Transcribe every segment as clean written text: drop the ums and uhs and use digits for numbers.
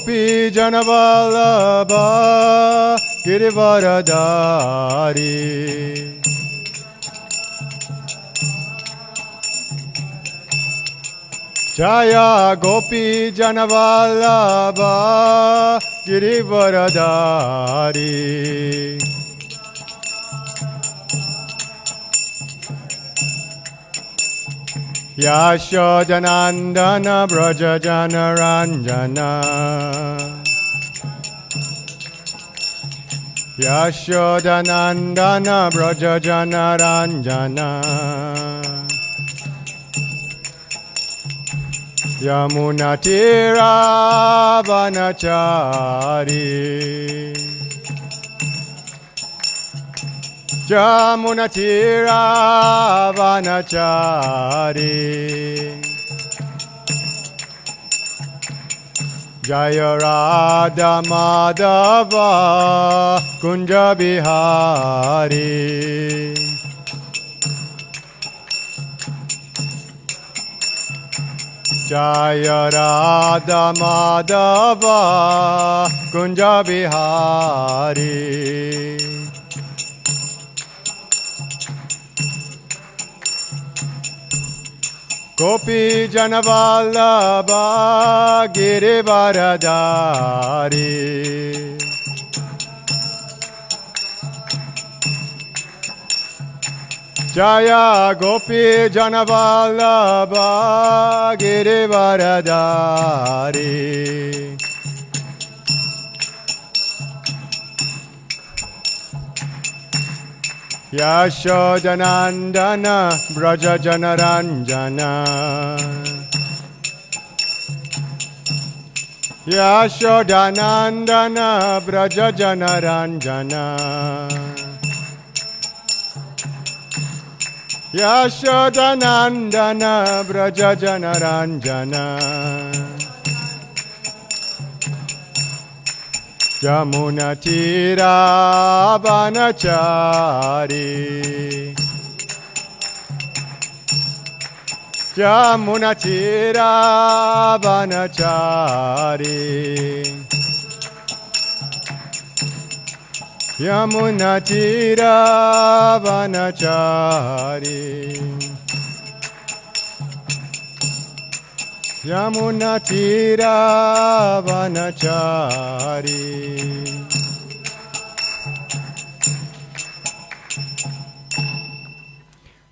Gopi Janavallabha Girivardhari Jaya Gopi Janavallabha Girivardhari Yashodanandana Braja Janaranjana Yashodanandana Braja Janaranjana Yamunatira Vanachari Jamunatira Vanachari Jaya Radha Madhava Kunja Bihari Jaya Radha Madhava Kunja Bihari Gopi Janavallabha Girivardhari Jaya Gopi Janavallabha Girivardhari Yashodanandana Braja Janaranjana Yashodanandana Braja Janaranjana Yashodanandana Braja Janaranjana Jamunatira Vanachari Jamunatira Vanachari Yamunatira Vanachari Yamunatira Vanachari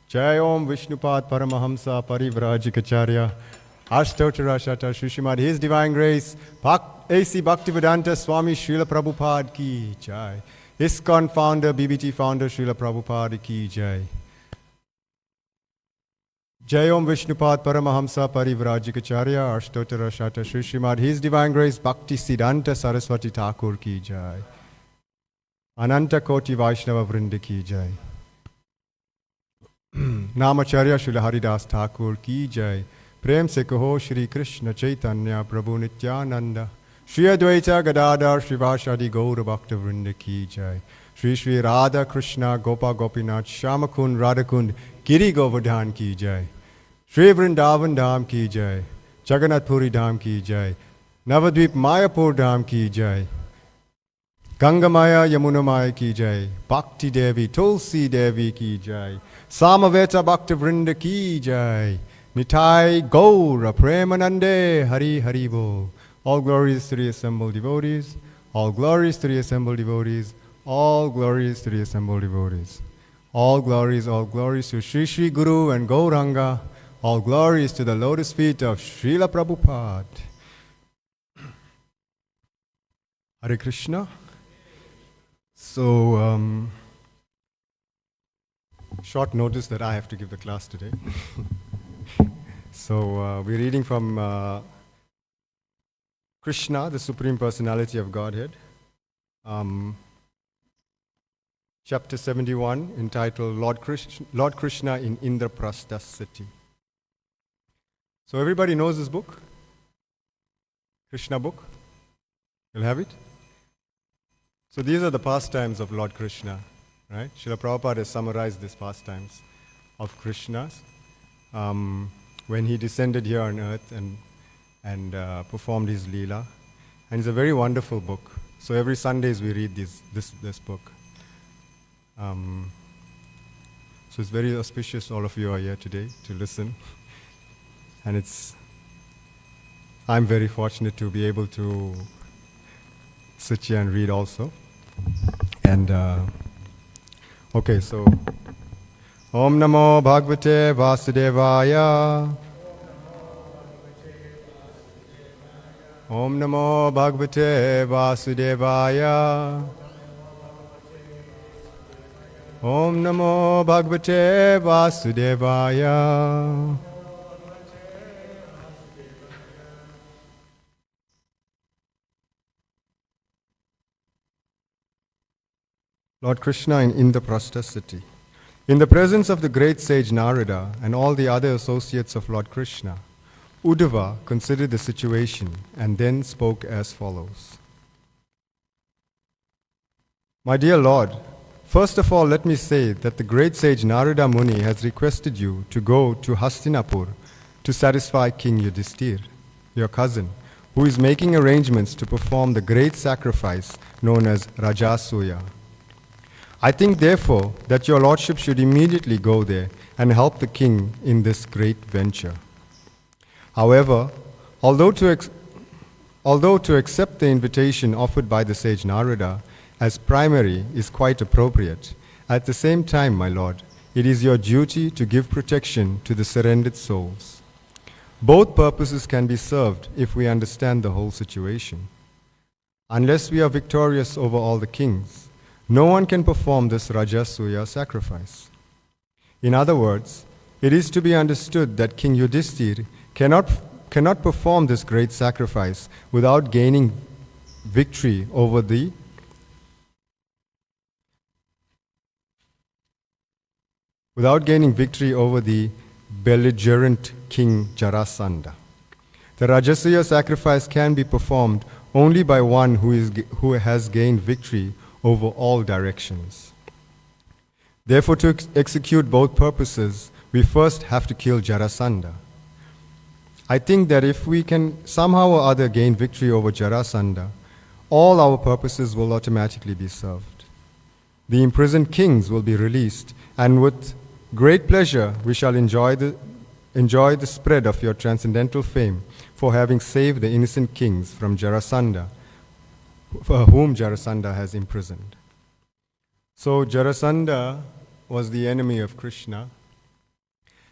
Jai Om Vishnupad Paramahamsa Parivrajikacharya Ashtotara Shata Shushimad His Divine Grace A.C. Bhaktivedanta Swami Srila Prabhupada Ki Jai ISKCON Founder BBT Founder Srila Prabhupada Ki Jai Jai Om Vishnupad Paramahamsa Parivrajikacharya Ashtotara Shata Shushimad His Divine Grace Bhakti Siddhanta Saraswati Thakur Ki Jai Ananta Koti Vaishnava Vrinda Ki Jai Namacharya Srila Haridas Thakur Ki Jai Prem se kaho Shri Krishna Chaitanya Prabhu Nityananda Shri Advaita Gadadhar Shrivashadi Gaura Bhakta Vrinda Ki Jai Shri Shri Radha Krishna Gopa Gopinath Shamakund Radhakund Giri Govardhan Ki Jai Shri Vrindavan Dham Ki Jai Jagannath Puri Dham Ki Jai Navadvip Mayapur Dham Ki Jai Ganga Maya Yamuna Maya Ki Jai Bhakti Devi Tulsi Devi Ki Jai Samaveta Bhakta Vrinda Ki Jai Nitai Gaura Premanande Hari Hari Bo. All glories to the assembled devotees. All glories to the assembled devotees. All glories to the assembled devotees. All glories to Sri Sri Guru and Gauranga. All glories to the lotus feet of Srila Prabhupada. Hare Krishna. So, short notice that I have to give the class today. So, we're reading from Krishna, the Supreme Personality of Godhead. Chapter 71, entitled Lord Krishna in Indraprastha city. So everybody knows this book? Krishna book? You'll have it? So these are the pastimes of Lord Krishna, right? Srila Prabhupada has summarized these pastimes of Krishna's when he descended here on earth and performed his Leela. And it's a very wonderful book. So every Sundays we read this book. So it's very auspicious all of you are here today to listen. And I'm very fortunate to be able to sit here and read also. And okay, so Om Namo Bhagavate Vasudevaya. Om Namo Bhagavate Vasudevaya. Om Namo Bhagavate Vasudevaya. Lord Krishna in Indraprastha city. In the presence of the great sage Narada and all the other associates of Lord Krishna, Uddhava considered the situation and then spoke as follows. My dear Lord, first of all let me say that the great sage Narada Muni has requested you to go to Hastinapur to satisfy King Yudhishthir, your cousin, who is making arrangements to perform the great sacrifice known as Rajasuya. I think, therefore, that your lordship should immediately go there and help the king in this great venture. However, although to accept the invitation offered by the sage Narada as primary is quite appropriate, at the same time, my lord, it is your duty to give protection to the surrendered souls. Both purposes can be served if we understand the whole situation. Unless we are victorious over all the kings, no one can perform this Rajasuya sacrifice. In other words, it is to be understood that King Yudhishthir cannot perform this great sacrifice without gaining victory over the belligerent King Jarasandha. The Rajasuya sacrifice can be performed only by one who has gained victory over all directions. Therefore, to execute both purposes, we first have to kill Jarasandha. I think that if we can somehow or other gain victory over Jarasandha, all our purposes will automatically be served. The imprisoned kings will be released, and with great pleasure we shall enjoy the spread of your transcendental fame for having saved the innocent kings from Jarasandha, for whom Jarasandha has imprisoned. So Jarasandha was the enemy of Krishna,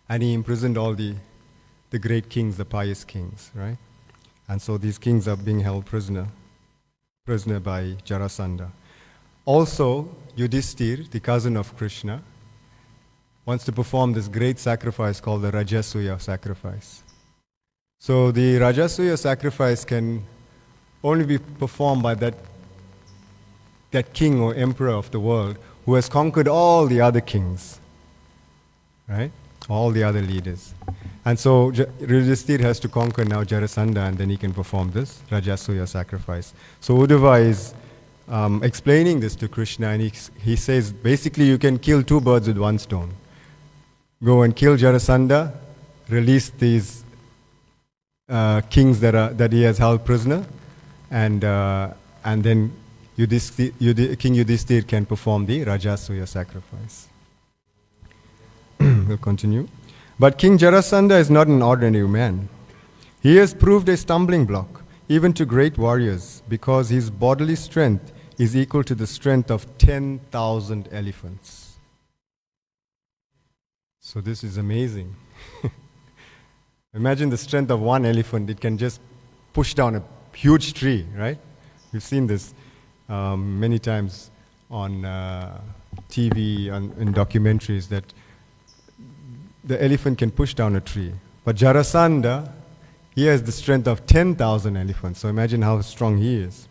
and he imprisoned all the great kings, the pious kings, right? And so these kings are being held prisoner by Jarasandha. Also, Yudhishthir, the cousin of Krishna, wants to perform this great sacrifice called the Rajasuya sacrifice. So the Rajasuya sacrifice can only be performed by that king or emperor of the world who has conquered all the other kings, right? All the other leaders. And so Yudhishthir has to conquer now Jarasandha, and then he can perform this Rajasuya sacrifice. So Uddhava is explaining this to Krishna, and he says, basically you can kill two birds with one stone. Go and kill Jarasandha, release these kings that he has held prisoner, and then King Yudhishthir can perform the Rajasuya sacrifice. We'll continue. But King Jarasandha is not an ordinary man. He has proved a stumbling block even to great warriors, because his bodily strength is equal to the strength of 10,000 elephants. So this is amazing. Imagine the strength of one elephant. It can just push down a huge tree, right? We've seen this many times on TV, in documentaries, that the elephant can push down a tree. But Jarasandha, he has the strength of 10,000 elephants. So imagine how strong he is,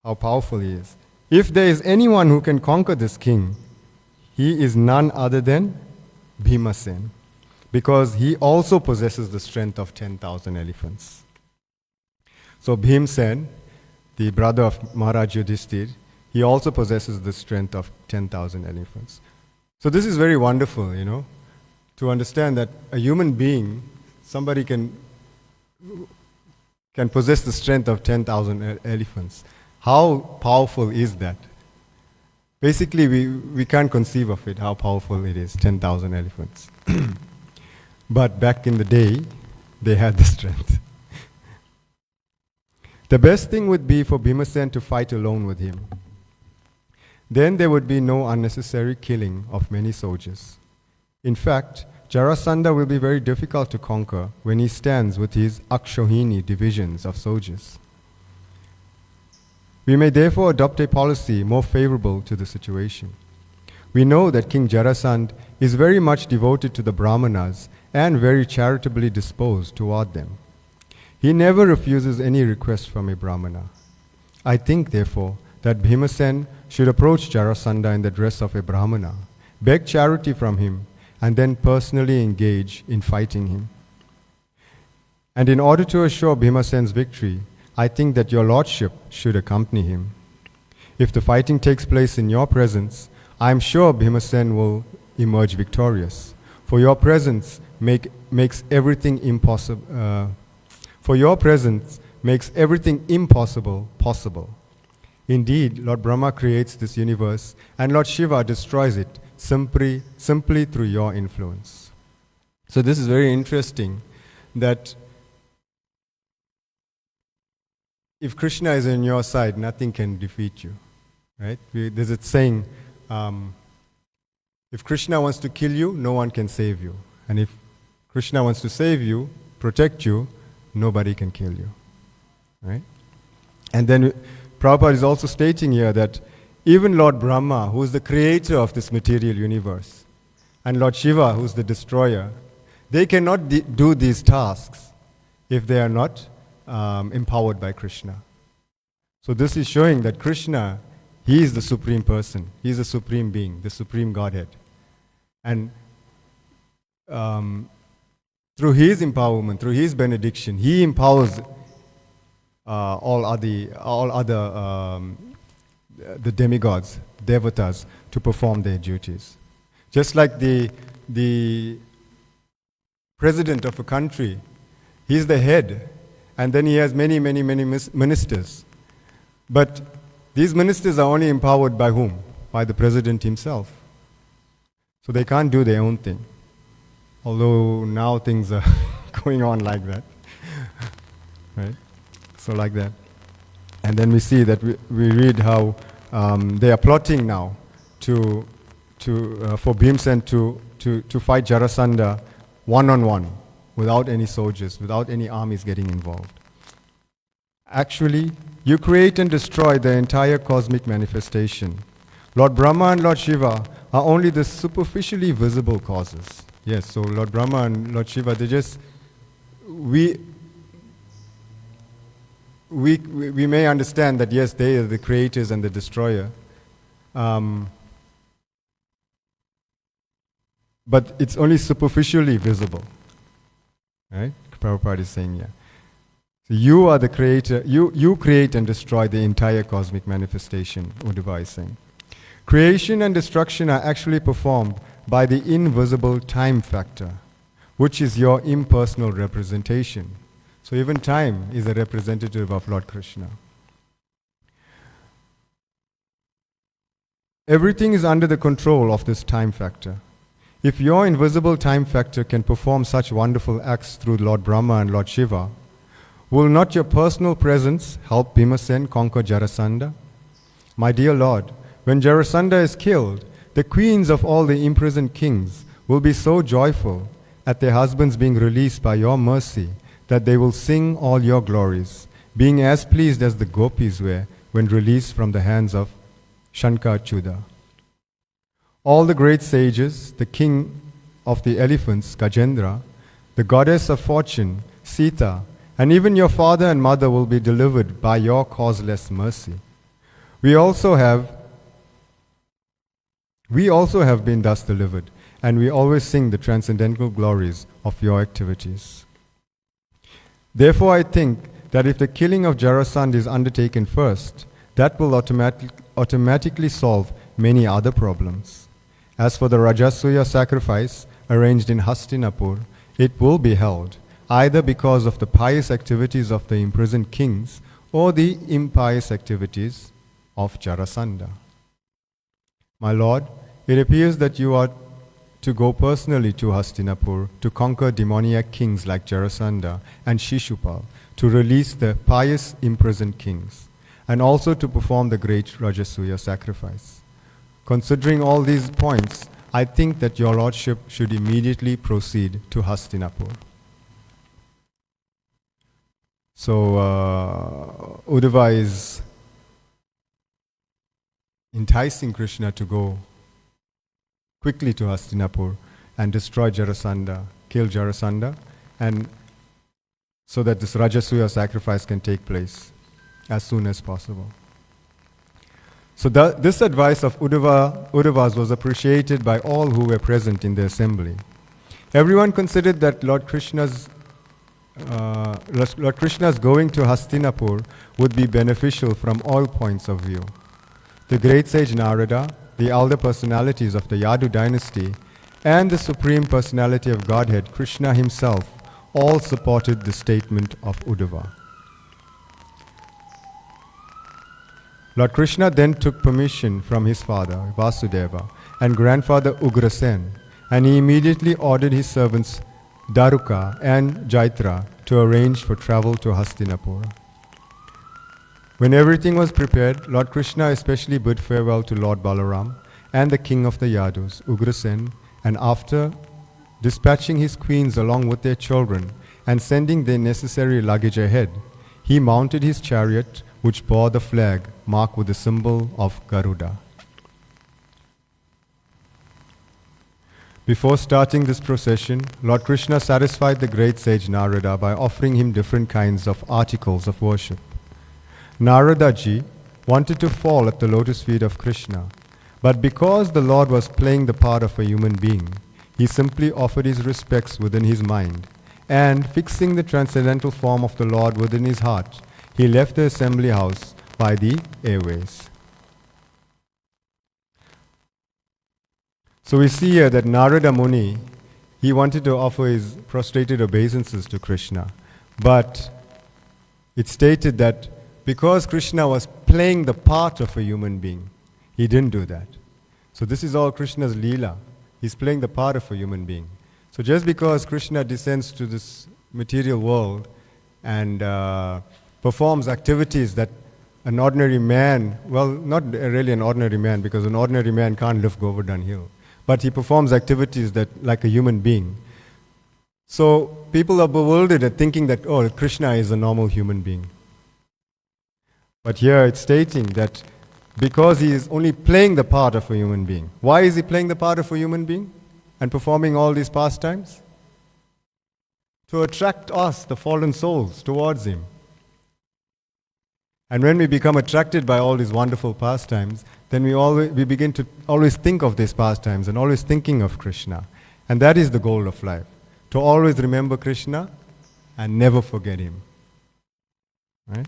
how powerful he is. If there is anyone who can conquer this king, he is none other than Bhimasen, because he also possesses the strength of 10,000 elephants. So Bhimsen, the brother of Maharaj Yudhishthir, he also possesses the strength of 10,000 elephants. So this is very wonderful, to understand that a human being, somebody can can possess the strength of 10,000 elephants. How powerful is that? Basically, we can't conceive of it, how powerful it is, 10,000 elephants. But back in the day, they had the strength. The best thing would be for Bhimasen to fight alone with him. Then there would be no unnecessary killing of many soldiers. In fact, Jarasandha will be very difficult to conquer when he stands with his Akshohini divisions of soldiers. We may therefore adopt a policy more favorable to the situation. We know that King Jarasandha is very much devoted to the Brahmanas and very charitably disposed toward them. He never refuses any request from a Brahmana. I think, therefore, that Bhimasen should approach Jarasandha in the dress of a Brahmana, beg charity from him, and then personally engage in fighting him. And in order to assure Bhimasen's victory, I think that your lordship should accompany him. If the fighting takes place in your presence, I am sure Bhimasen will emerge victorious. For your presence makes everything impossible. For your presence makes everything impossible possible. Indeed, Lord Brahma creates this universe, and Lord Shiva destroys it simply through your influence. So this is very interesting, that if Krishna is on your side, nothing can defeat you, right? There's a saying, if Krishna wants to kill you, no one can save you. And if Krishna wants to save you, protect you, nobody can kill you, right? And then Prabhupada is also stating here that even Lord Brahma, who is the creator of this material universe, and Lord Shiva, who is the destroyer, they cannot do these tasks if they are not empowered by Krishna. So this is showing that Krishna, he is the supreme person, he is the supreme being, the supreme Godhead. And through his empowerment, through his benediction, he empowers all other the demigods, devatas, to perform their duties. Just like the president of a country, he's the head, and then he has many ministers. But these ministers are only empowered by whom? By the president himself. So they can't do their own thing. Although now things are going on like that, right? So like that. And then we see that we read how they are plotting now for Bhimsen to fight Jarasandha one-on-one, without any soldiers, without any armies getting involved. Actually, you create and destroy the entire cosmic manifestation. Lord Brahma and Lord Shiva are only the superficially visible causes. Yes, so Lord Brahma and Lord Shiva, they just, we may understand that yes, they are the creators and the destroyer. But it's only superficially visible. Right? Prabhupada is saying, yeah. So you are the creator, you create and destroy the entire cosmic manifestation, Uddhava is saying. Creation and destruction are actually performed by the invisible time factor, which is your impersonal representation. So even time is a representative of Lord Krishna. Everything is under the control of this time factor. If your invisible time factor can perform such wonderful acts through Lord Brahma and Lord Shiva, will not your personal presence help Bhimasen conquer Jarasandha? My dear Lord, when Jarasandha is killed, the queens of all the imprisoned kings will be so joyful at their husbands being released by your mercy that they will sing all your glories, being as pleased as the gopis were when released from the hands of Shankhachuda. All the great sages, the king of the elephants, Gajendra, the goddess of fortune, Sita, and even your father and mother will be delivered by your causeless mercy. We also have been thus delivered, and we always sing the transcendental glories of your activities. Therefore, I think that if the killing of Jarasandha is undertaken first, that will automatically solve many other problems. As for the Rajasuya sacrifice arranged in Hastinapur, it will be held. either because of the pious activities of the imprisoned kings or the impious activities of Jarasandha. My lord, it appears that you are to go personally to Hastinapur to conquer demoniac kings like Jarasandha and Shishupal, to release the pious imprisoned kings, and also to perform the great Rajasuya sacrifice. Considering all these points, I think that your lordship should immediately proceed to Hastinapur. So Uddhava is enticing Krishna to go quickly to Hastinapur and destroy Jarasandha, kill Jarasandha, and so that this Rajasuya sacrifice can take place as soon as possible. So this advice of Uddhava's was appreciated by all who were present in the assembly. Everyone considered that Lord Krishna's going to Hastinapur would be beneficial from all points of view. The great sage Narada, the elder personalities of the Yadu dynasty, and the Supreme Personality of Godhead, Krishna himself, all supported the statement of Uddhava. Lord Krishna then took permission from his father, Vasudeva, and grandfather Ugrasen, and he immediately ordered his servants Daruka and Jaitra to arrange for travel to Hastinapura. When everything was prepared, Lord Krishna especially bid farewell to Lord Balaram and the king of the Yadus, Ugrasen, and after dispatching his queens along with their children and sending their necessary luggage ahead, he mounted his chariot, which bore the flag marked with the symbol of Garuda. Before starting this procession, Lord Krishna satisfied the great sage Narada by offering him different kinds of articles of worship. Narada ji wanted to fall at the lotus feet of Krishna, but because the Lord was playing the part of a human being, he simply offered his respects within his mind, and fixing the transcendental form of the Lord within his heart, he left the assembly house by the airways. So we see here that Narada Muni, he wanted to offer his prostrated obeisances to Krishna, but it stated that because Krishna was playing the part of a human being, he didn't do that. So this is all Krishna's Leela. He's playing the part of a human being. So just because Krishna descends to this material world and performs activities that an ordinary man, well, not really an ordinary man, because an ordinary man can't lift Govardhan Hill, but he performs activities that like a human being. So people are bewildered at thinking that, oh, Krishna is a normal human being. But here it's stating that because he is only playing the part of a human being. Why is he playing the part of a human being and performing all these pastimes? To attract us, the fallen souls, towards him. And when we become attracted by all these wonderful pastimes, then we begin to always think of these pastimes and always thinking of Krishna. And that is the goal of life, to always remember Krishna and never forget him. Right?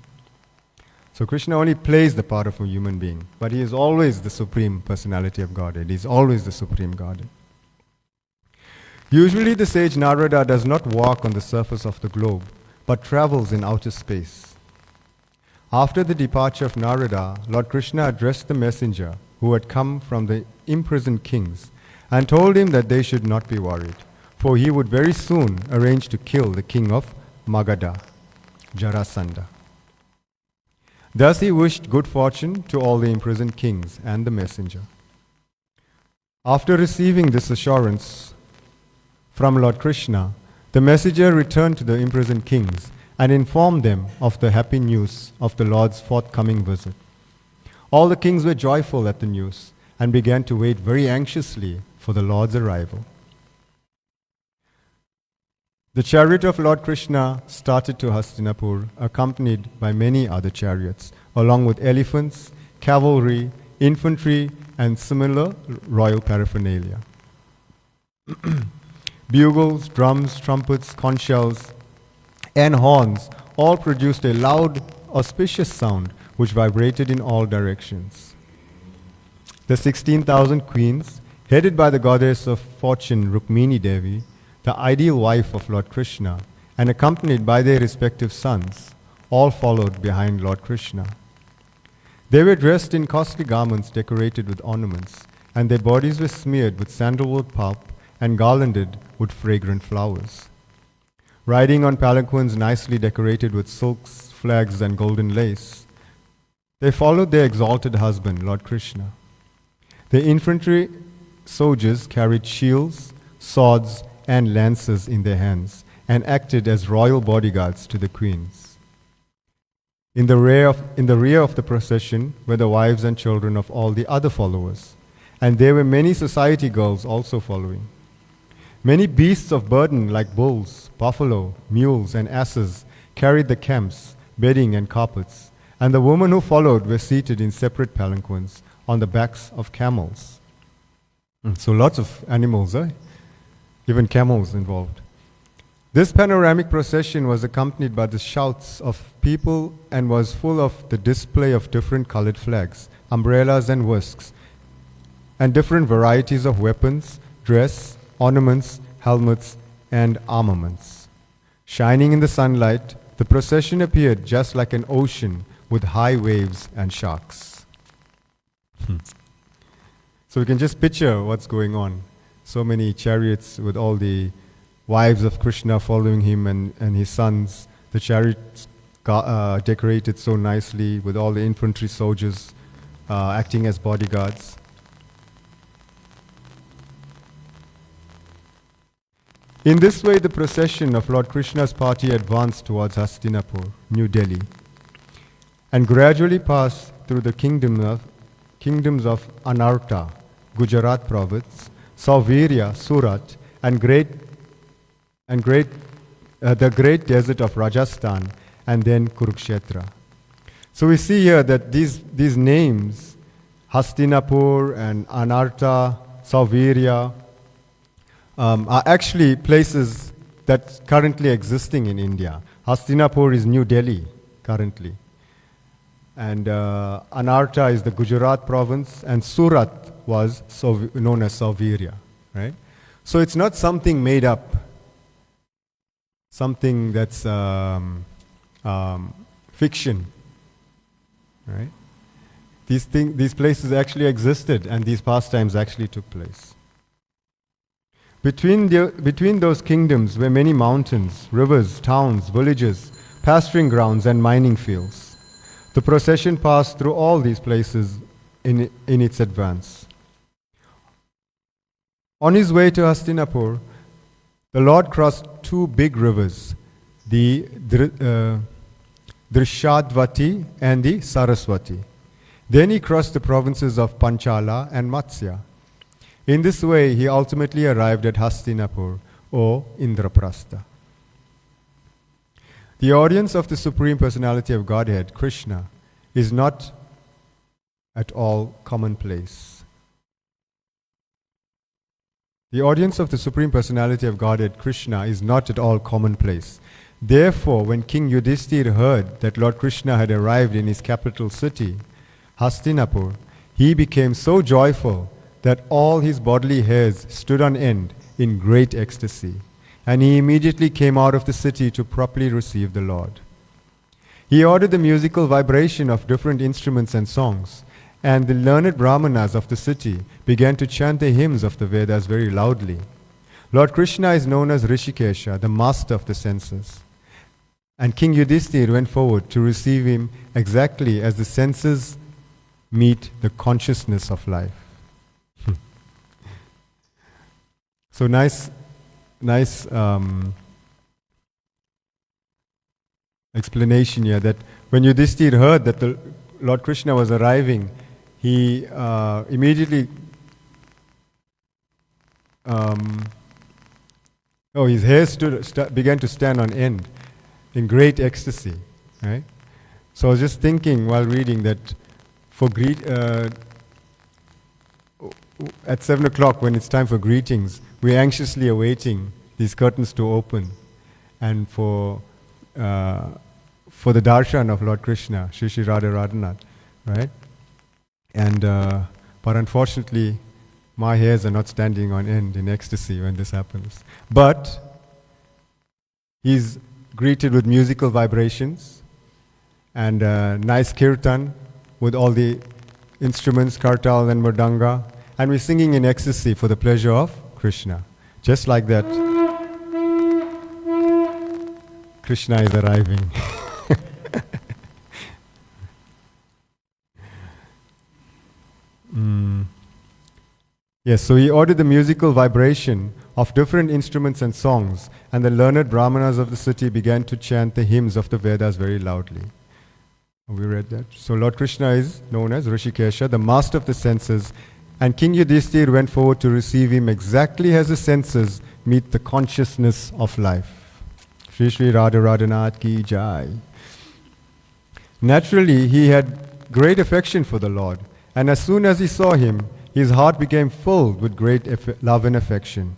So Krishna only plays the part of a human being, but he is always the Supreme Personality of Godhead. He is always the Supreme Godhead. Usually the sage Narada does not walk on the surface of the globe, but travels in outer space. After the departure of Narada, Lord Krishna addressed the messenger who had come from the imprisoned kings and told him that they should not be worried, for he would very soon arrange to kill the king of Magadha, Jarasandha. Thus he wished good fortune to all the imprisoned kings and the messenger. After receiving this assurance from Lord Krishna, the messenger returned to the imprisoned kings and informed them of the happy news of the Lord's forthcoming visit. All the kings were joyful at the news and began to wait very anxiously for the Lord's arrival. The chariot of Lord Krishna started to Hastinapur, accompanied by many other chariots, along with elephants, cavalry, infantry, and similar royal paraphernalia. Bugles, drums, trumpets, conch shells, and horns all produced a loud, auspicious sound which vibrated in all directions. The 16,000 queens, headed by the goddess of fortune Rukmini Devi, the ideal wife of Lord Krishna, and accompanied by their respective sons, all followed behind Lord Krishna. They were dressed in costly garments decorated with ornaments, and their bodies were smeared with sandalwood pulp and garlanded with fragrant flowers. Riding on palanquins nicely decorated with silks, flags, and golden lace, they followed their exalted husband, Lord Krishna. The infantry soldiers carried shields, swords, and lances in their hands and acted as royal bodyguards to the queens. In the rear of the procession were the wives and children of all the other followers, and there were many society girls also following. Many beasts of burden like bulls, buffalo, mules, and asses carried the camps, bedding, and carpets, and the women who followed were seated in separate palanquins on the backs of camels. So lots of animals, even camels involved. This panoramic procession was accompanied by the shouts of people and was full of the display of different colored flags, umbrellas and whisks, and different varieties of weapons, dress, ornaments, helmets, and armaments. Shining in the sunlight, the procession appeared just like an ocean with high waves and sharks. So we can just picture what's going on. So many chariots with all the wives of Krishna following him and his sons. The chariots decorated so nicely with all the infantry soldiers acting as bodyguards. In this way, the procession of Lord Krishna's party advanced towards Hastinapur, New Delhi, and gradually passed through the kingdoms of Anarta, Gujarat province, Savirya, Surat, and the great desert of Rajasthan, and then Kurukshetra. So we see here that these names, Hastinapur and Anarta, Savirya, are actually places that's currently existing in India. Hastinapur is New Delhi currently. And Anarta is the Gujarat province, and Surat was known as Savirya, right? So it's not something made up, something that's fiction, right? These places actually existed, and these pastimes actually took place. Between those kingdoms were many mountains, rivers, towns, villages, pasturing grounds, and mining fields. The procession passed through all these places in its advance. On his way to Hastinapur, the Lord crossed two big rivers, the Drishadvati and the Saraswati. Then he crossed the provinces of Panchala and Matsya. In this way, he ultimately arrived at Hastinapur, or Indraprastha. The audience of the Supreme Personality of Godhead, Krishna, is not at all commonplace. The audience of the Supreme Personality of Godhead, Krishna, is not at all commonplace. Therefore, when King Yudhishthira heard that Lord Krishna had arrived in his capital city, Hastinapur, he became so joyful that all his bodily hairs stood on end in great ecstasy, and he immediately came out of the city to properly receive the Lord. He ordered the musical vibration of different instruments and songs, and the learned brahmanas of the city began to chant the hymns of the Vedas very loudly. Lord Krishna is known as Rishikesha, the master of the senses. And King Yudhishthira went forward to receive him exactly as the senses meet the consciousness of life. So nice explanation here that when Yudhishthira heard that the Lord Krishna was arriving, he immediately his hair began to stand on end in great ecstasy, right? So I was just thinking while reading that at 7 o'clock when it's time for greetings, we're anxiously awaiting these curtains to open and for the darshan of Lord Krishna, Shri Shri Radha Radhanath, right? And but unfortunately, my hairs are not standing on end in ecstasy when this happens. But He's greeted with musical vibrations and nice kirtan with all the instruments, kartal and mridanga, and we're singing in ecstasy for the pleasure of Krishna. Just like that, Krishna is arriving. Yes, so he ordered the musical vibration of different instruments and songs, and the learned brahmanas of the city began to chant the hymns of the Vedas very loudly. We read that. So Lord Krishna is known as Rishikesha, the master of the senses, and King Yudhishthira went forward to receive him exactly as the senses meet the consciousness of life. Shri Shri Radha Radhanath Ki Jai. Naturally, he had great affection for the Lord, and as soon as he saw him, his heart became filled with great love and affection.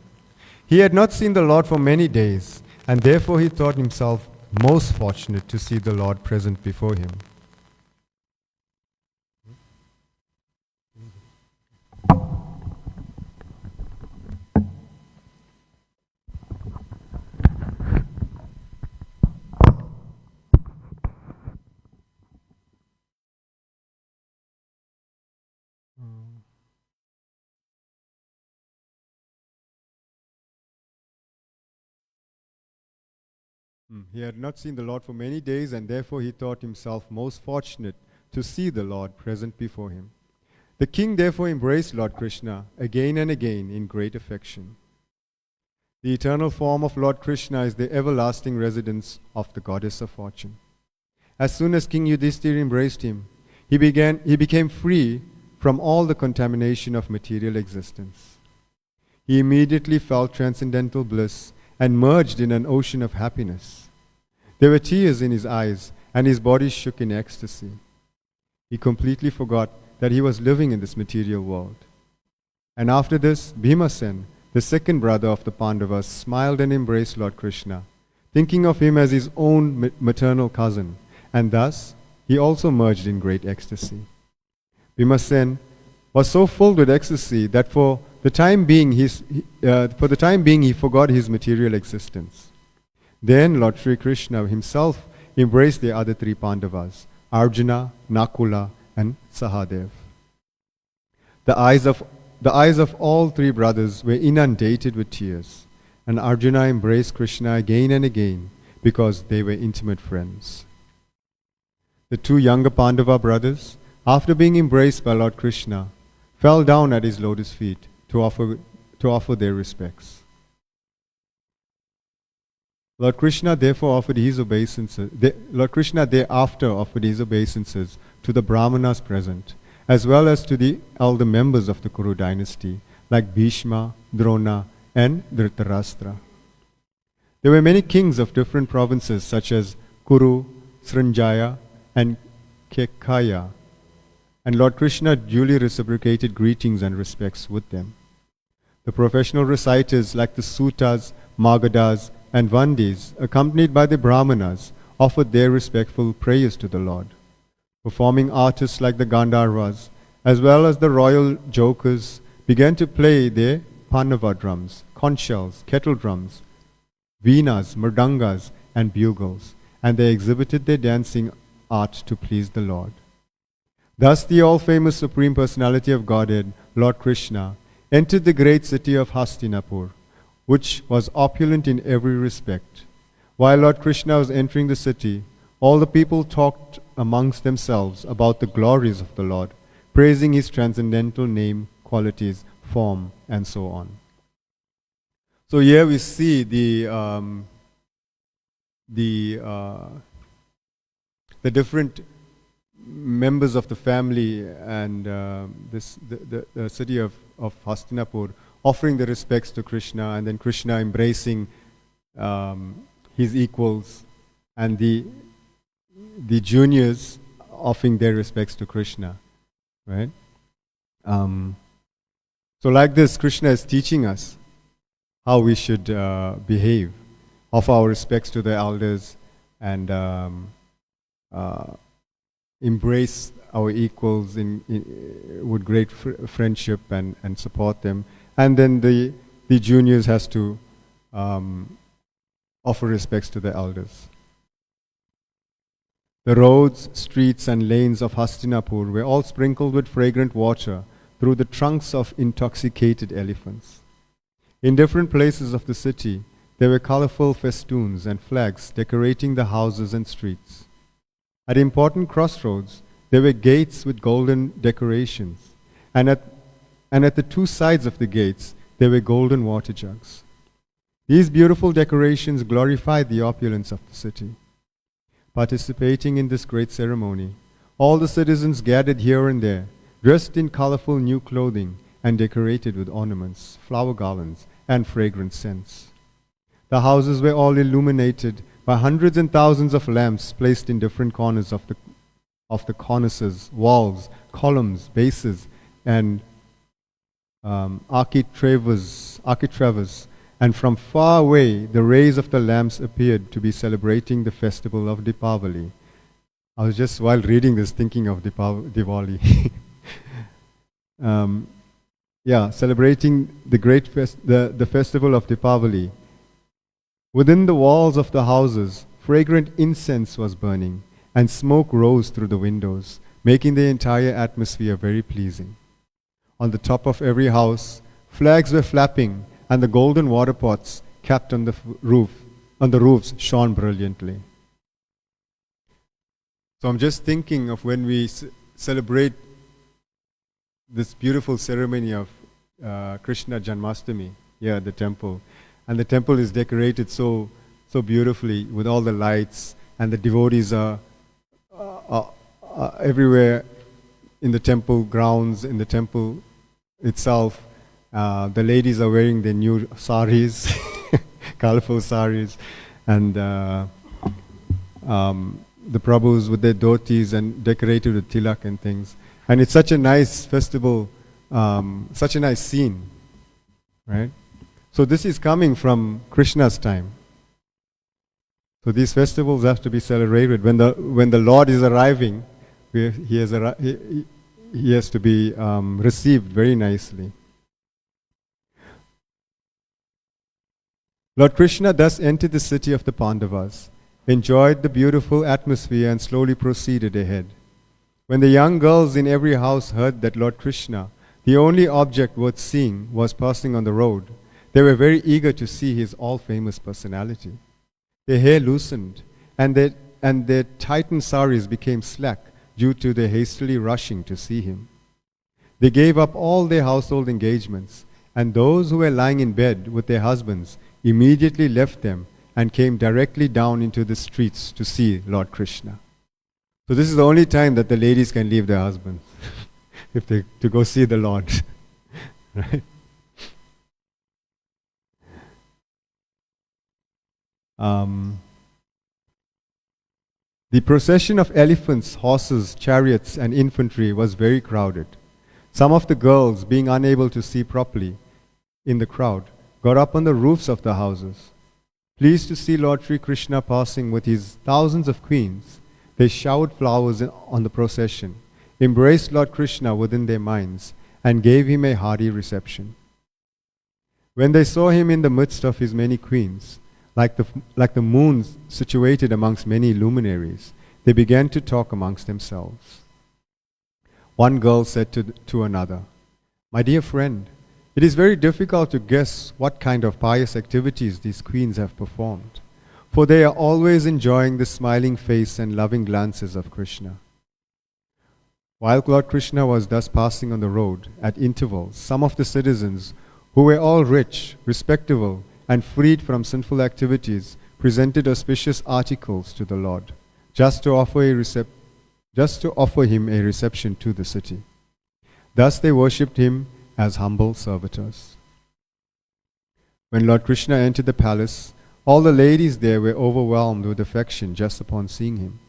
He had not seen the Lord for many days, and therefore he thought himself most fortunate to see the Lord present before him. He had not seen the Lord for many days, and therefore he thought himself most fortunate to see the Lord present before him. The king therefore embraced Lord Krishna again and again in great affection. The eternal form of Lord Krishna is the everlasting residence of the goddess of fortune. As soon as King Yudhishthira embraced him, he became free from all the contamination of material existence. He immediately felt transcendental bliss and merged in an ocean of happiness. There were tears in his eyes, and his body shook in ecstasy. He completely forgot that he was living in this material world. And after this, Bhimasen, the second brother of the Pandavas, smiled and embraced Lord Krishna, thinking of him as his own maternal cousin, and thus he also merged in great ecstasy. Bhimasen was so filled with ecstasy that for the time being he forgot his material existence. Then Lord Sri Krishna himself embraced the other three Pandavas, Arjuna, Nakula, and Sahadev. The eyes of all three brothers were inundated with tears, and Arjuna embraced Krishna again and again because they were intimate friends. The two younger Pandava brothers, after being embraced by Lord Krishna, fell down at his lotus feet to offer their respects. Lord Krishna thereafter offered his obeisances to the Brahmanas present, as well as to the elder members of the Kuru dynasty, like Bhishma, Drona, and Dhritarashtra. There were many kings of different provinces such as Kuru, Srinjaya, and Kekaya, and Lord Krishna duly reciprocated greetings and respects with them. The professional reciters like the Sutas, Magadas, and Vandis, accompanied by the Brahmanas, offered their respectful prayers to the Lord. Performing artists like the Gandharvas, as well as the royal jokers, began to play their Pandava drums, conch shells, kettle drums, veenas, mridangas, and bugles, and they exhibited their dancing art to please the Lord. Thus the all-famous Supreme Personality of Godhead, Lord Krishna, entered the great city of Hastinapur, which was opulent in every respect. While Lord Krishna was entering the city, all the people talked amongst themselves about the glories of the Lord, praising his transcendental name, qualities, form, and so on. So here we see the different members of the family and the city of Hastinapur offering the respects to Krishna, and then Krishna embracing his equals, and the juniors offering their respects to Krishna, right? So like this, Krishna is teaching us how we should behave, offer our respects to the elders, and embrace our equals with great friendship and support them. And then the juniors has to offer respects to the elders. The roads, streets, and lanes of Hastinapur were all sprinkled with fragrant water through the trunks of intoxicated elephants. In different places of the city, there were colorful festoons and flags decorating the houses and streets. At important crossroads, there were gates with golden decorations, and at the two sides of the gates, there were golden water jugs. These beautiful decorations glorified the opulence of the city. Participating in this great ceremony, all the citizens gathered here and there, dressed in colorful new clothing and decorated with ornaments, flower garlands, and fragrant scents. The houses were all illuminated by hundreds and thousands of lamps placed in different corners of the cornices, walls, columns, bases, and architraves, and from far away the rays of the lamps appeared to be celebrating the festival of Deepavali. I was just, while reading this, thinking of Diwali. Celebrating the festival of Deepavali. Within the walls of the houses, fragrant incense was burning, and smoke rose through the windows, making the entire atmosphere very pleasing. On the top of every house, flags were flapping, and the golden water pots capped on the roofs shone brilliantly. So I'm just thinking of when we celebrate this beautiful ceremony of Krishna Janmashtami here at the temple. And the temple is decorated so beautifully with all the lights, and the devotees are everywhere in the temple grounds, in the temple itself. The ladies are wearing their new saris, colorful saris, and the Prabhus with their dhotis and decorated with tilak and things. And it's such a nice festival, such a nice scene, right? So this is coming from Krishna's time. So these festivals have to be celebrated. When the Lord is arriving, he has to be received very nicely. Lord Krishna thus entered the city of the Pandavas, enjoyed the beautiful atmosphere, and slowly proceeded ahead. When the young girls in every house heard that Lord Krishna, the only object worth seeing, was passing on the road, they were very eager to see his all-famous personality. Their hair loosened, and their tightened saris became slack due to their hastily rushing to see him. They gave up all their household engagements, and those who were lying in bed with their husbands immediately left them and came directly down into the streets to see Lord Krishna. So this is the only time that the ladies can leave their husbands, to go see the Lord. Right? The procession of elephants, horses, chariots, and infantry was very crowded. Some of the girls, being unable to see properly in the crowd, got up on the roofs of the houses. Pleased to see Lord Sri Krishna passing with his thousands of queens, they showered flowers on the procession, embraced Lord Krishna within their minds, and gave him a hearty reception. When they saw him in the midst of his many queens, like the moon situated amongst many luminaries, they began to talk amongst themselves. One girl said to another, "My dear friend, it is very difficult to guess what kind of pious activities these queens have performed, for they are always enjoying the smiling face and loving glances of Krishna." While Lord Krishna was thus passing on the road, at intervals, some of the citizens, who were all rich, respectable, and freed from sinful activities, presented auspicious articles to the Lord, just to offer him a reception to the city. Thus they worshipped him as humble servitors. When Lord Krishna entered the palace, all the ladies there were overwhelmed with affection just upon seeing him.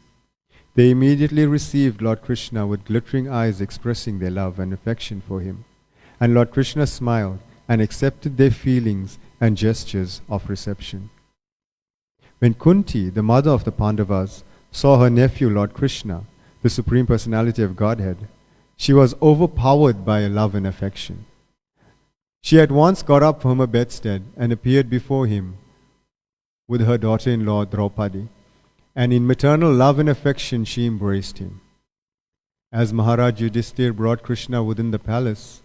They immediately received Lord Krishna with glittering eyes, expressing their love and affection for him. And Lord Krishna smiled and accepted their feelings and gestures of reception. When Kunti, the mother of the Pandavas, saw her nephew Lord Krishna, the Supreme Personality of Godhead, she was overpowered by love and affection. She at once got up from her bedstead and appeared before him with her daughter-in-law Draupadi, and in maternal love and affection she embraced him. As Maharaj Yudhishthir brought Krishna within the palace,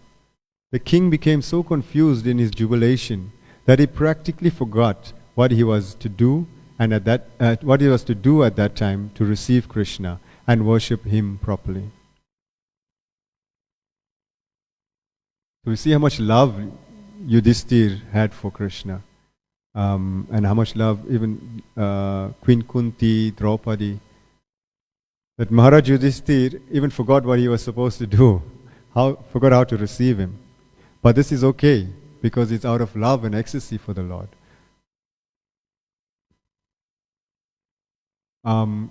the king became so confused in his jubilation that he practically forgot what he was to do and at that time to receive Krishna and worship him properly. So we see how much love Yudhishthir had for Krishna, and how much love even Queen Kunti, Draupadi, that Maharaj Yudhishthir even forgot what he was supposed to do, forgot how to receive him. But this is okay, because it's out of love and ecstasy for the Lord.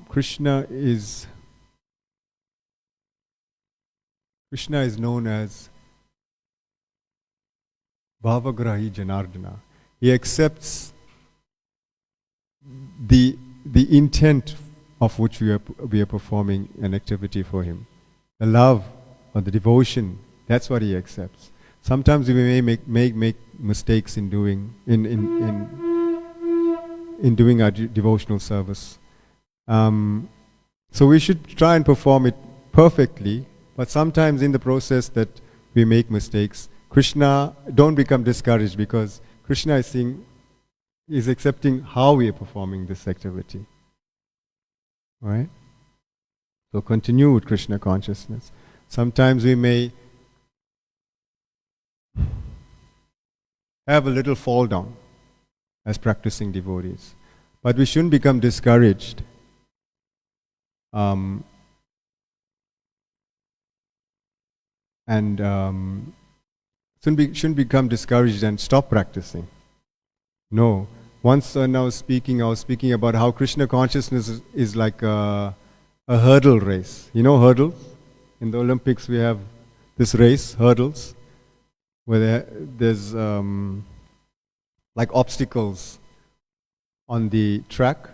Krishna is known as Bhavagrahi Janardana. He accepts the intent of which we are performing an activity for him. The love or the devotion, that's what he accepts. Sometimes we may make mistakes in doing our devotional service. So we should try and perform it perfectly, but sometimes in the process that we make mistakes, Krishna, don't become discouraged, because Krishna is accepting how we are performing this activity. Right? So continue with Krishna consciousness. Sometimes we may have a little fall down as practicing devotees, but we shouldn't become discouraged. Shouldn't become discouraged and stop practicing. No. Once when I was speaking about how Krishna consciousness is like a hurdle race. You know hurdles? In the Olympics we have this race, hurdles, where there's like obstacles on the track,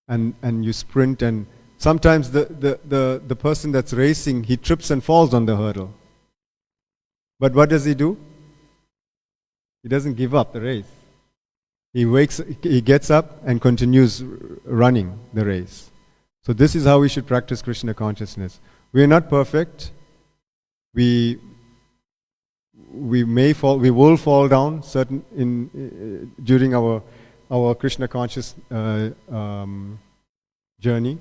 and you sprint, and sometimes the person that's racing, he trips and falls on the hurdle. But what does he do? He doesn't give up the race. He gets up and continues running the race. So this is how we should practice Krishna consciousness. We are not perfect. We may fall. We will fall down during our Krishna conscious journey.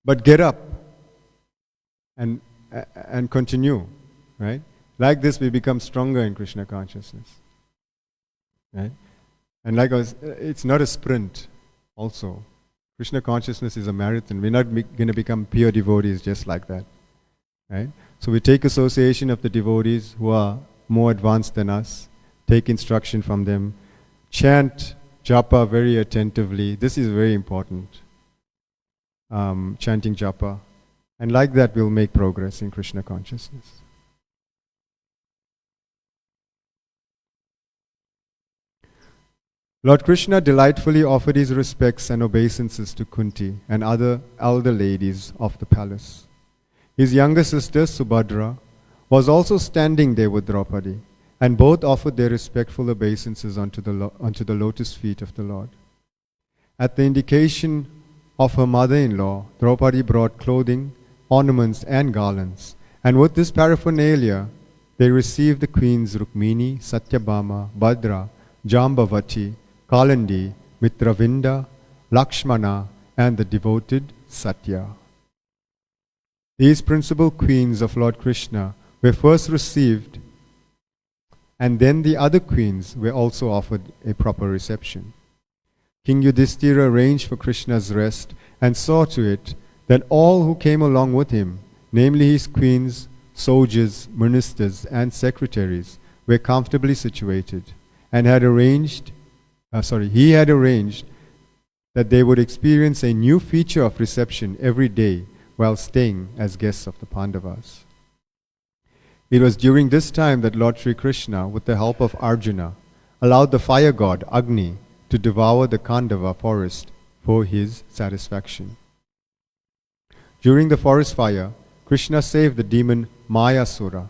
But get up and continue. Right? Like this, we become stronger in Krishna consciousness. Right? And it's not a sprint also. Krishna consciousness is a marathon. We're not going to become pure devotees just like that. Right? So we take association of the devotees who are more advanced than us, take instruction from them, chant japa very attentively. This is very important. Chanting japa. And like that, we'll make progress in Krishna consciousness. Lord Krishna delightfully offered his respects and obeisances to Kunti and other elder ladies of the palace. His younger sister, Subhadra, was also standing there with Draupadi, and both offered their respectful obeisances unto the lotus feet of the Lord. At the indication of her mother-in-law, Draupadi brought clothing, ornaments, and garlands, and with this paraphernalia, they received the queens Rukmini, Satyabhama, Bhadra, Jambavati, Kalandi, Mitravinda, Lakshmana, and the devoted Satya. These principal queens of Lord Krishna were first received, and then the other queens were also offered a proper reception. King Yudhishthira arranged for Krishna's rest and saw to it that all who came along with him, namely his queens, soldiers, ministers, and secretaries, were comfortably situated, and he had arranged that they would experience a new feature of reception every day while staying as guests of the Pandavas. It was during this time that Lord Sri Krishna, with the help of Arjuna, allowed the fire god Agni to devour the Kandava forest for his satisfaction. During the forest fire, Krishna saved the demon Mayasura,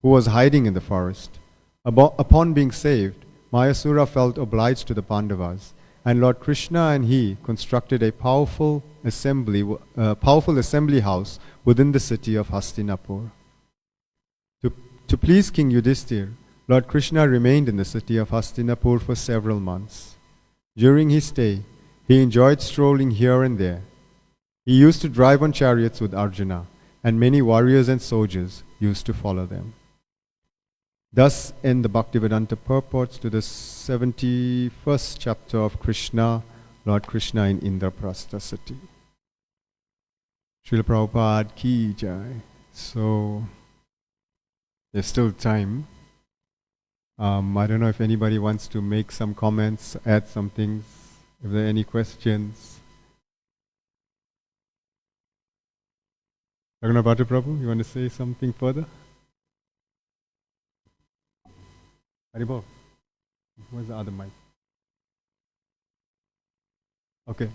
who was hiding in the forest. Upon being saved, Mayasura felt obliged to the Pandavas, and Lord Krishna and he constructed a powerful assembly house within the city of Hastinapur. To please King Yudhishthir, Lord Krishna remained in the city of Hastinapur for several months. During his stay, he enjoyed strolling here and there. He used to drive on chariots with Arjuna, and many warriors and soldiers used to follow them. Thus end the Bhaktivedanta purports to the 71st chapter of Krishna, Lord Krishna in Indraprastha city. Srila Prabhupada ki jai. So, there's still time. I don't know if anybody wants to make some comments, add some things, if there are any questions. Raghunath Prabhu, you want to say something further? Haribol, where's the other mic? Okay.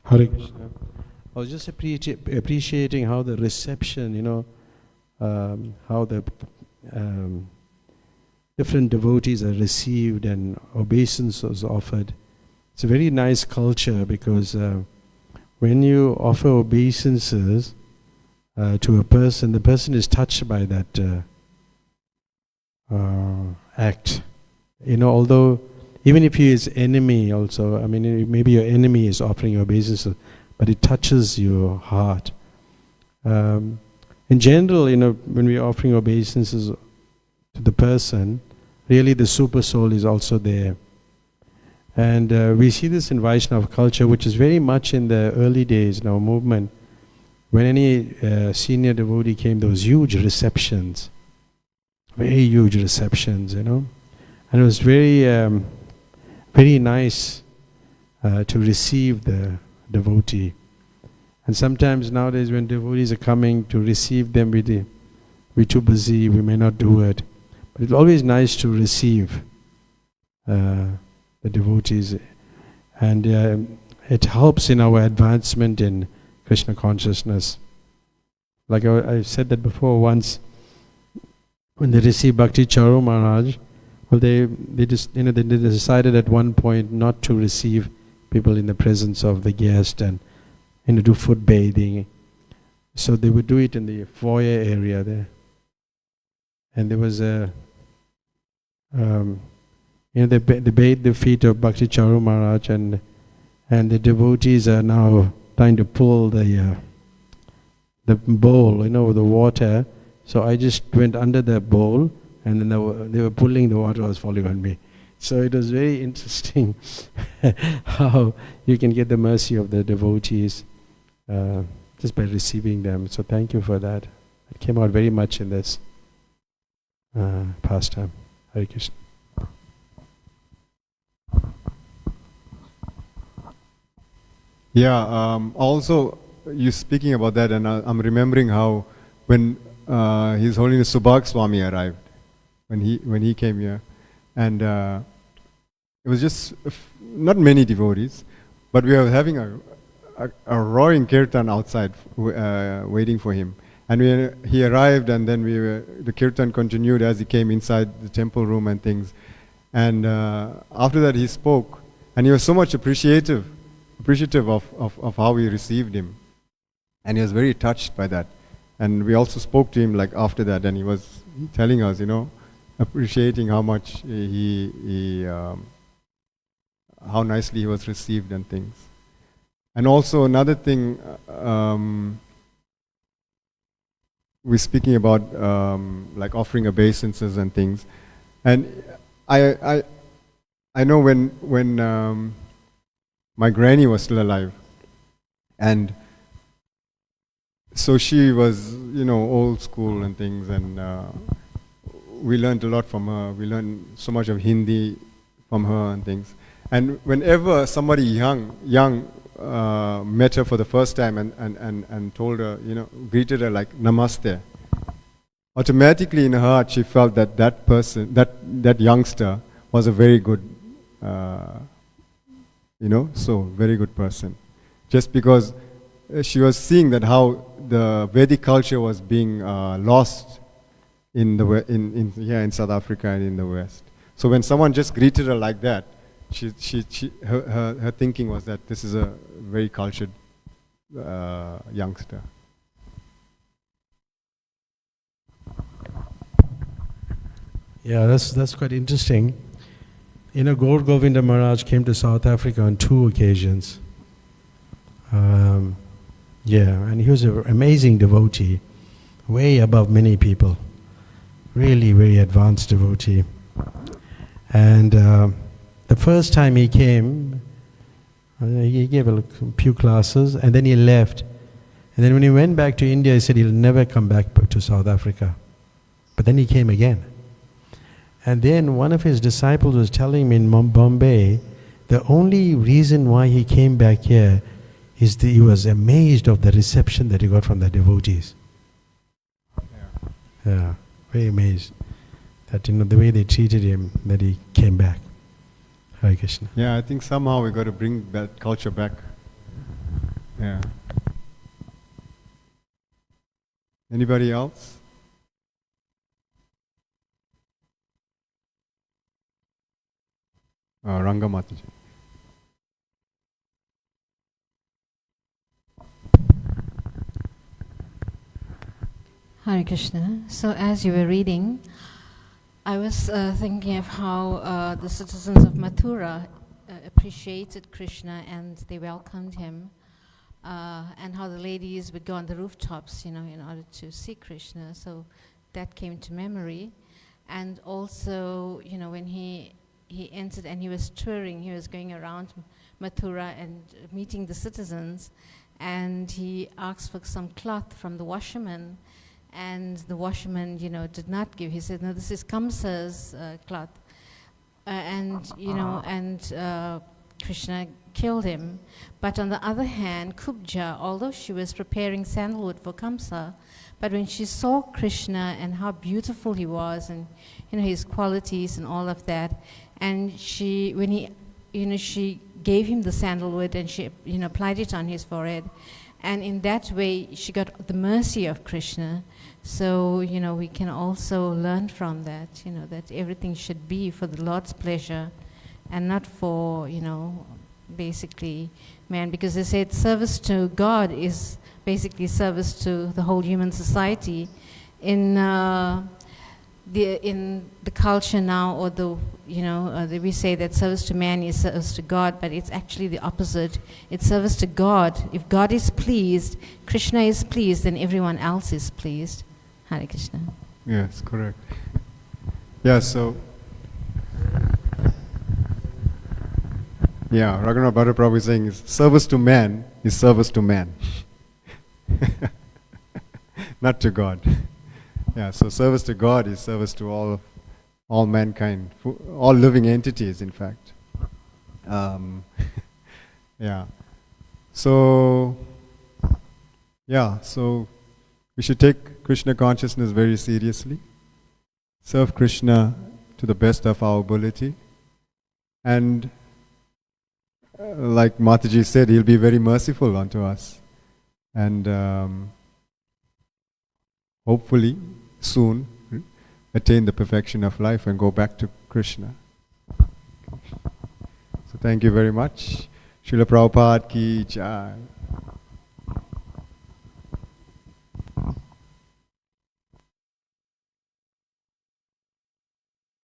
Hare Krishna. I was just appreciating how the reception, how the different devotees are received and obeisance was offered. It's a very nice culture because when you offer obeisances to a person, the person is touched by that act. Although even if he is enemy also, maybe your enemy is offering you obeisances, but it touches your heart. In general, when we are offering obeisances to the person, really the super soul is also there. And we see this in Vaishnava culture, which is very much in the early days in our movement. When any senior devotee came, there was huge receptions, very huge receptions, And it was very nice to receive the devotee. And sometimes nowadays when devotees are coming to receive them, we're too busy, we may not do it. But it's always nice to receive the devotees. And it helps in our advancement in Krishna consciousness. Like I said that before once, when they received Bhakti Charu Maharaj, well, they decided at one point not to receive people in the presence of the guest and do foot bathing. So they would do it in the foyer area there. And there was they bathed the feet of Bhakti Charu Maharaj, and the devotees are now trying to pull the bowl, with the water. So I just went under the bowl, and then they were pulling, the water was falling on me. So it was very interesting how you can get the mercy of the devotees just by receiving them. So thank you for that. It came out very much in this pastime. Hare Krishna. Yeah, also you speaking about that, and I'm remembering how when His Holiness Subhag Swami arrived, when he came here, and it was just not many devotees, but we were having a roaring kirtan outside waiting for him. And he arrived, and then the kirtan continued as he came inside the temple room and things. And after that he spoke, and he was so much appreciative of how we received him. And he was very touched by that. And we also spoke to him after that, and he was telling us, appreciating how much how nicely he was received and things. And also another thing, we're speaking about offering obeisances and things. And I know when my granny was still alive, and so she was, old school and things, and we learned a lot from her. We learned so much of Hindi from her and things. And whenever somebody young met her for the first time and told her, greeted her like namaste, automatically in her heart she felt that person, that youngster was a very good, very good person. Just because she was seeing that how the Vedic culture was being lost in South Africa and in the West. So when someone just greeted her like that, her thinking was that this is a very cultured youngster. Yeah, that's quite interesting. Gaur Govinda Maharaj came to South Africa on 2 occasions. And he was an amazing devotee, way above many people. Really very advanced devotee. And the first time he came, he gave a few classes and then he left. And then when he went back to India, he said he'll never come back to South Africa. But then he came again. And then one of his disciples was telling me in Bombay, the only reason why he came back here is that he was amazed of the reception that he got from the devotees. Yeah, very amazed that the way they treated him, that he came back. Hare Krishna. Yeah, I think somehow we got to bring that culture back. Yeah. Anybody else? Ranga Mataji. Hare Krishna. So as you were reading, I was thinking of how the citizens of Mathura appreciated Krishna and they welcomed him, and how the ladies would go on the rooftops, in order to see Krishna. So that came to memory. And also, when he entered and he was touring, he was going around Mathura and meeting the citizens, and he asked for some cloth from the washerman, and the washerman, did not give. He said, no, this is Kamsa's cloth. Krishna killed him. But on the other hand, Kubja, although she was preparing sandalwood for Kamsa, but when she saw Krishna and how beautiful he was and his qualities and all of that, and she gave him the sandalwood and she applied it on his forehead, and in that way she got the mercy of Krishna. So we can also learn from that, that everything should be for the Lord's pleasure and not for basically man, because they said service to God is basically service to the whole human society. In the culture now, or we say that service to man is service to God, but it's actually the opposite. It's service to God. If God is pleased, Krishna is pleased, then everyone else is pleased. Hare Krishna. Yes, correct. Yeah, so Raghunath Bhatta Prabhu is saying service to man is service to man. Not to God. Yeah, so service to God is service to all mankind, all living entities, in fact. So we should take Krishna consciousness very seriously, serve Krishna to the best of our ability, and like Mataji said, he'll be very merciful unto us, and hopefully soon attain the perfection of life and go back to Krishna. So thank you very much. Srila Prabhupada ki jai.